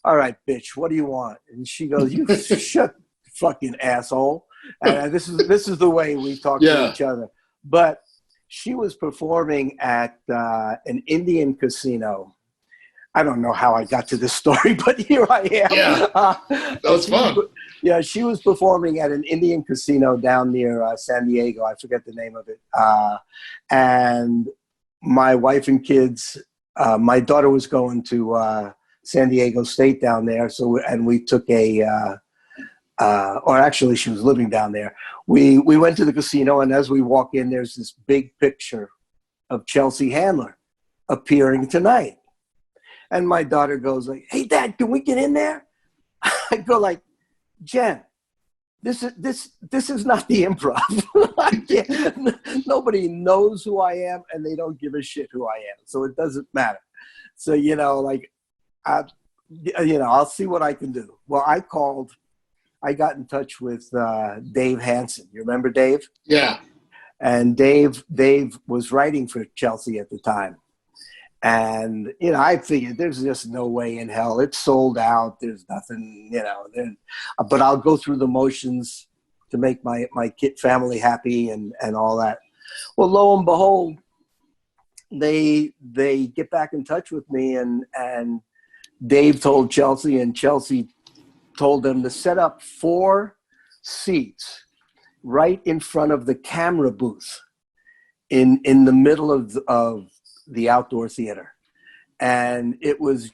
"All right, bitch, what do you want?" And she goes, "You shut, fucking asshole." And this is the way we talk to each other. But she was performing at an Indian casino. I don't know how I got to this story, but here I am. Yeah, that was fun. Yeah, she was performing at an Indian casino down near San Diego. I forget the name of it. And my wife and kids, my daughter was going to San Diego State down there. And we took or actually she was living down there. We went to the casino, and as we walk in, there's this big picture of Chelsea Handler appearing tonight. And my daughter goes like, "Hey, Dad, can we get in there?" I go like, "Jen, this is not the Improv. Nobody knows who I am, and they don't give a shit who I am, so it doesn't matter." So, you know, like, I'll see what I can do. Well, I got in touch with Dave Hansen. You remember Dave? Yeah. And Dave was writing for Chelsea at the time. And, you know, I figured there's just no way in hell. It's sold out. There's nothing, you know. But I'll go through the motions to make my kid family happy and all that. Well, lo and behold, they get back in touch with me, and Dave told Chelsea, and Chelsea told them to set up 4 seats right in front of the camera booth in the middle of the outdoor theater. And it was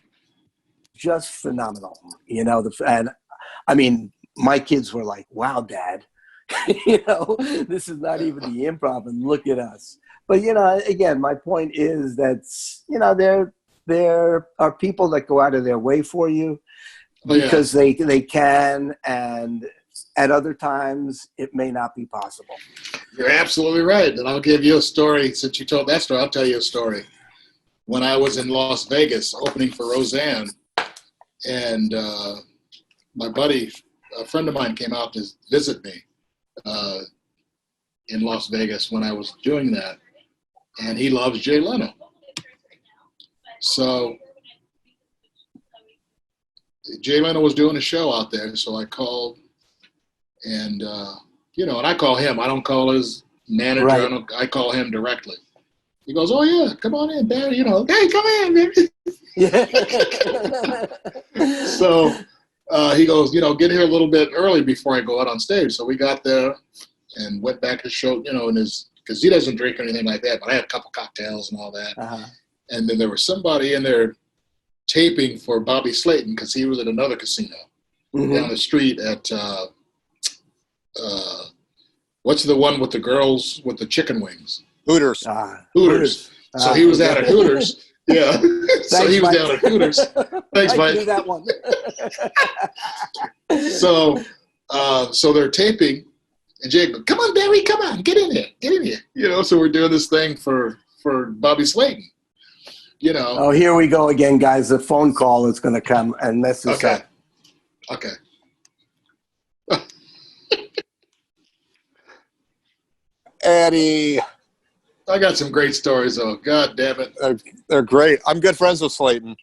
just phenomenal, you know. And I mean, my kids were like, "Wow, Dad, you know, this is not even the Improv, and look at us." But, you know, again, my point is that, you know, there are people that go out of their way for you because they can, and at other times, it may not be possible. You're absolutely right. And I'll give you a story. Since you told that story, I'll tell you a story. When I was in Las Vegas opening for Roseanne, and my buddy, a friend of mine, came out to visit me in Las Vegas when I was doing that. And he loves Jay Leno. So Jay Leno was doing a show out there, so I called, and and I call him. I don't call his manager. Right. I call him directly. He goes, "Oh yeah, come on in, Barry. Hey, come in, baby." So he goes, get here a little bit early before I go out on stage. So we got there and went back to show, because he doesn't drink or anything like that. But I had a couple cocktails and all that. Uh-huh. And then there was somebody in there taping for Bobby Slayton because he was at another casino down the street at what's the one with the girls with the chicken wings? Hooters. Hooters. So he was down at Hooters. Yeah. So he was down at Hooters. Thanks, I Mike. knew that one. So they're taping, and Jay goes, "Come on, Barry, come on, get in here." So we're doing this thing for Bobby Slayton. Oh, here we go again, guys. The phone call is going to come and mess us up. Okay. Eddie. I got some great stories, though. God damn it. They're great. I'm good friends with Slayton.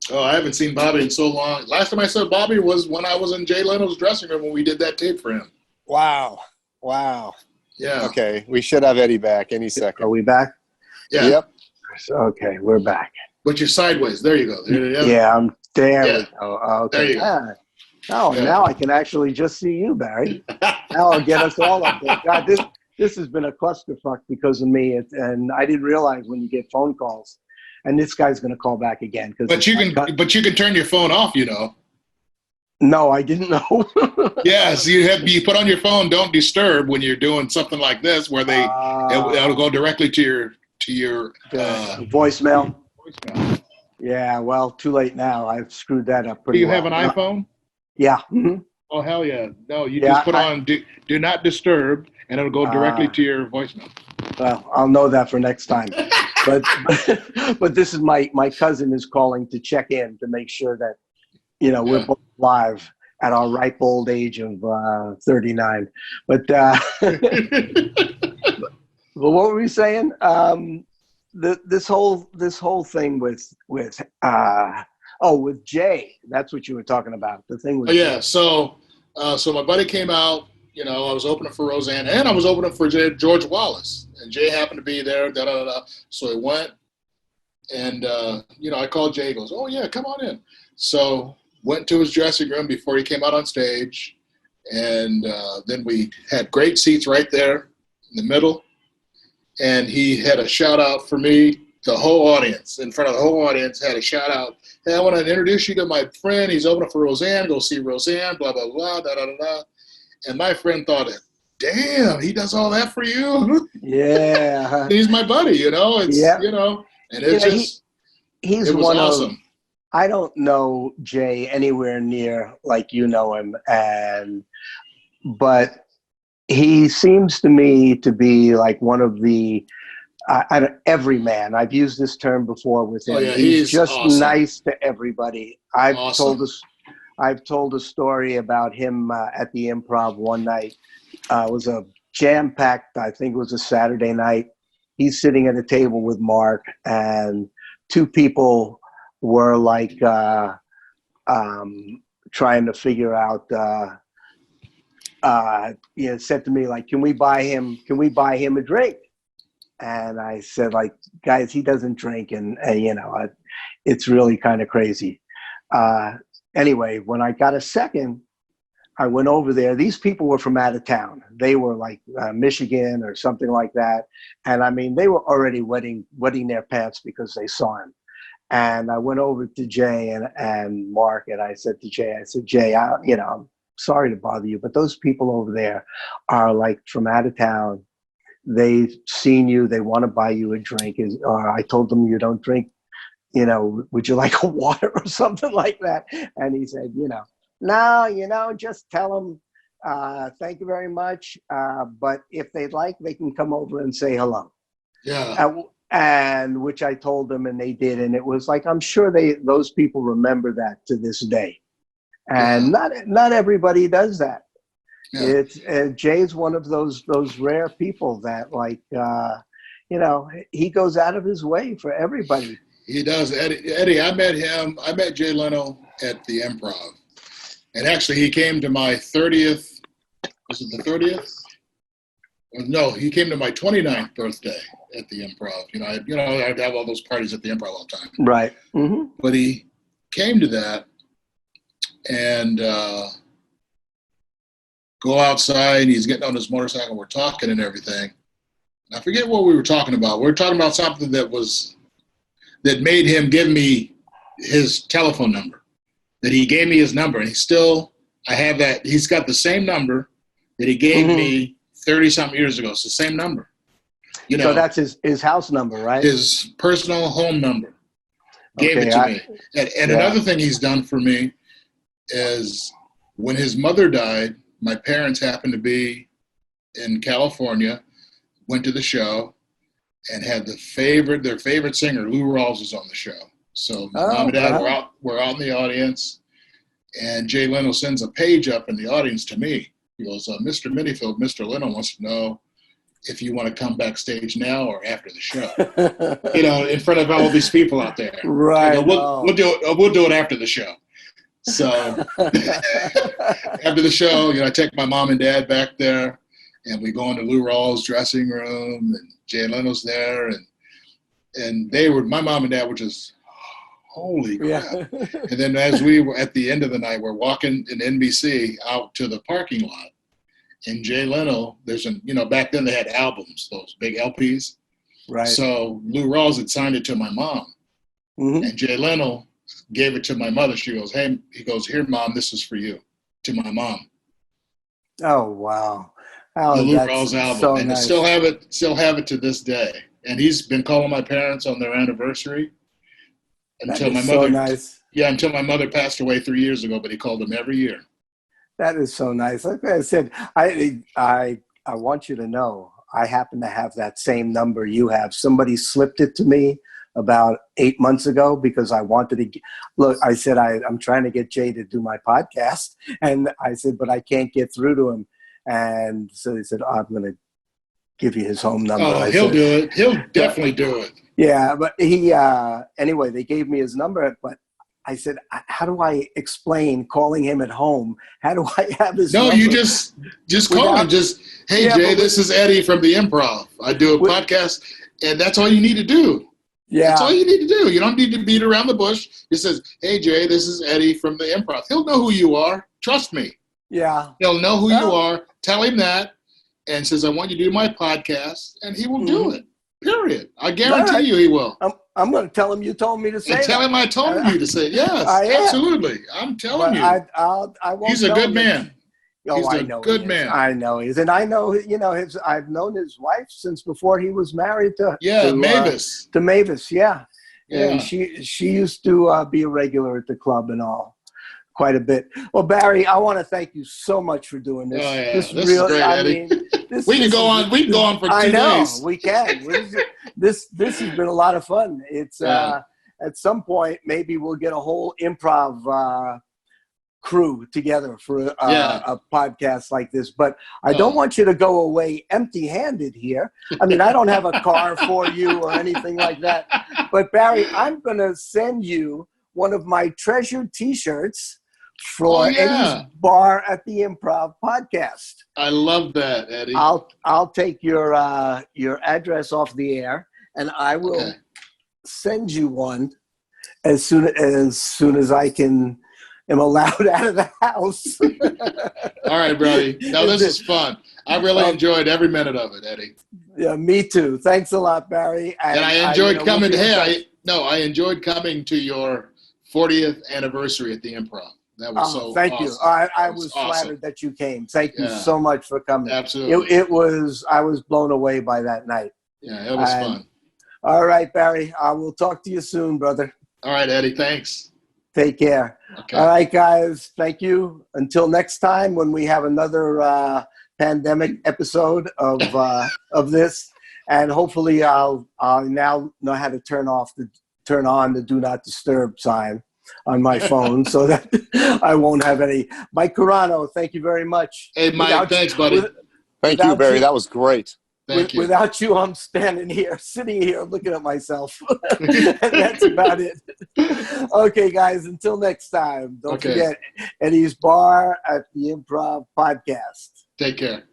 Oh, I haven't seen Bobby in so long. Last time I saw Bobby was when I was in Jay Leno's dressing room when we did that tape for him. Wow. Yeah. Okay, we should have Eddie back any second. Are we back? Yeah. Yep. Okay, we're back. But you're sideways. There you go. Yeah, I'm there. Yeah. We go. Okay. There you go. Ah. Oh, Yeah. now I can actually just see you, Barry. Now I'll get us all up there. God, this has been a clusterfuck because of me, and I didn't realize when you get phone calls, and this guy's going to call back again. But you can turn your phone off. No, I didn't know. Yes, you put on your phone "Don't Disturb" when you're doing something like this, where it'll go directly to your voicemail. voicemail. Yeah, well, too late now. I've screwed that up pretty Do you well. have an iPhone? Yeah. Mm-hmm. Oh hell yeah! No, you Yeah, just put on do not disturb, and it'll go directly to your voicemail. Well, I'll know that for next time. But this is my cousin is calling to check in to make sure that we're both live at our ripe old age of 39. But but what were we saying? This whole thing with Jay. That's what you were talking about. The thing with Yeah. So my buddy came out. I was opening for Roseanne, and I was opening for George Wallace, and Jay happened to be there. So he went, and I called Jay. He goes, "Oh yeah, come on in." So went to his dressing room before he came out on stage, and then we had great seats right there in the middle, and he had a shout out for me. The whole audience, in front of the whole audience, had a shout out. "Hey, I want to introduce you to my friend. He's opening for Roseanne. Go see Roseanne. Blah blah blah. Da da da da." And my friend thought, "Damn, he does all that for you." Yeah, He's my buddy. It's and it's he's it was one awesome. of. I don't know Jay anywhere near like you know him, but he seems to me to be like one of the every man. I've used this term before with him. Oh, yeah, he's just awesome. Nice to everybody. I've told a story about him at the Improv one night. It was a jam-packed, I think it was a Saturday night. He's sitting at a table with Mark, and two people were like trying to figure out, said to me, like, can we buy him a drink? And I said, like, guys, he doesn't drink, and it's really kind of crazy. Anyway, when I got a second, I went over there. These people were from out of town. They were like Michigan or something like that. And I mean, they were already wetting their pants because they saw him. And I went over to Jay and Mark, and I said to Jay, Jay, I'm sorry to bother you, but those people over there are like from out of town. They've seen you. They want to buy you a drink. Or I told them you don't drink. Would you like a water or something like that? And he said, no, just tell them Thank you very much. But if they'd like, they can come over and say hello. Yeah. And which I told them, and they did. And it was like, I'm sure those people remember that to this day. And not everybody does that. Yeah. Jay's one of those rare people that, like, he goes out of his way for everybody. He does. Eddie, I met Jay Leno at the Improv. And actually, he came to my 30th, was it the 30th? No, he came to my 29th birthday at the Improv. I'd have all those parties at the Improv all the time. Right. Mm-hmm. But he came to that and go outside. He's getting on his motorcycle. We're talking and everything. I forget what we were talking about. We were talking about something that made him give me his telephone number. That he gave me his number, and I have that. He's got the same number that he gave me 30-something years ago. It's the same number. So that's his house number, right? His personal home number. Gave it to me. And another thing he's done for me is when his mother died, my parents happened to be in California, went to the show, and had their favorite singer, Lou Rawls, was on the show. So mom and dad were out in the audience, and Jay Leno sends a page up in the audience to me. He goes, Mr. Minniefield, Mr. Leno wants to know if you want to come backstage now or after the show. In front of all these people out there. Right. We'll do it after the show. So after the show, I take my mom and dad back there, and we go into Lou Rawls' dressing room, and Jay Leno's there, and my mom and dad were just, holy crap. Yeah. And then as we were at the end of the night, we're walking in NBC out to the parking lot. And Jay Leno, back then they had albums, those big LPs. Right. So Lou Rawls had signed it to my mom. Mm-hmm. And Jay Leno gave it to my mother. She goes, here, Mom, this is for you, to my mom. Oh, wow. Oh, the Lou Rawls album. So and nice. I still have it to this day. And he's been calling my parents on their anniversary. Until my mother, so nice. Yeah, until my mother passed away 3 years ago, but he called them every year. That is so nice. Like I said, I want you to know, I happen to have that same number you have. Somebody slipped it to me about 8 months ago because I wanted to look. I said I'm trying to get Jay to do my podcast, and I said, but I can't get through to him. And so he said, I'm going to give you his home number. Oh, he'll do it. He'll definitely do it. Yeah, but anyway, they gave me his number, but I said, how do I explain calling him at home? How do I have his number? No, you just call him. Hey, Jay, this is Eddie from the Improv. I do a podcast, and that's all you need to do. Yeah. That's all you need to do. You don't need to beat around the bush. He says, hey, Jay, this is Eddie from the Improv. He'll know who you are. Trust me. Yeah. He'll know who you are. Tell him that, and says, I want you to do my podcast, and he will do it. Period. I guarantee you he will. I'm going to tell him you told me to say tell him I told you to say it. Yes, absolutely. I'm telling you. I won't. He's a good man. He's a good man. I know he is. And I know, I've known his wife since before he was married to Mavis. To Mavis, yeah. And she used to be a regular at the club and all. Quite a bit. Well, Barry, I want to thank you so much for doing this. Oh, yeah. This is great, Eddie. We can go on for 2 days. I know, we can. This has been a lot of fun. It's at some point, maybe we'll get a whole improv crew together for a podcast like this. But I don't want you to go away empty-handed here. I mean, I don't have a car for you or anything like that. But, Barry, I'm going to send you one of my treasured T-shirts for Eddie's Bar at the Improv podcast. I love that, Eddie. I'll take your address off the air, and I will send you one as soon as I am allowed out of the house. All right, buddy. Now this is fun. I really enjoyed every minute of it, Eddie. Yeah, me too. Thanks a lot, Barry. And I enjoyed coming. I enjoyed coming to your 40th anniversary at the Improv. That was so thank awesome. You. I was flattered that you came. Thank you so much for coming. Absolutely. I was blown away by that night. Yeah, it was fun. All right, Barry. I will talk to you soon, brother. All right, Eddie. Thanks. Take care. Okay. All right, guys. Thank you. Until next time, when we have another pandemic episode of this, and hopefully I'll now know how to turn on the do not disturb sign on my phone so that I won't have any. Mike Carano, thank you very much. Hey, Mike, thanks, buddy. Thank you, Barry. That was great. Thank you. Without you, I'm sitting here looking at myself. And that's about it. Okay, guys, until next time, don't forget Eddie's Bar at the Improv Podcast. Take care.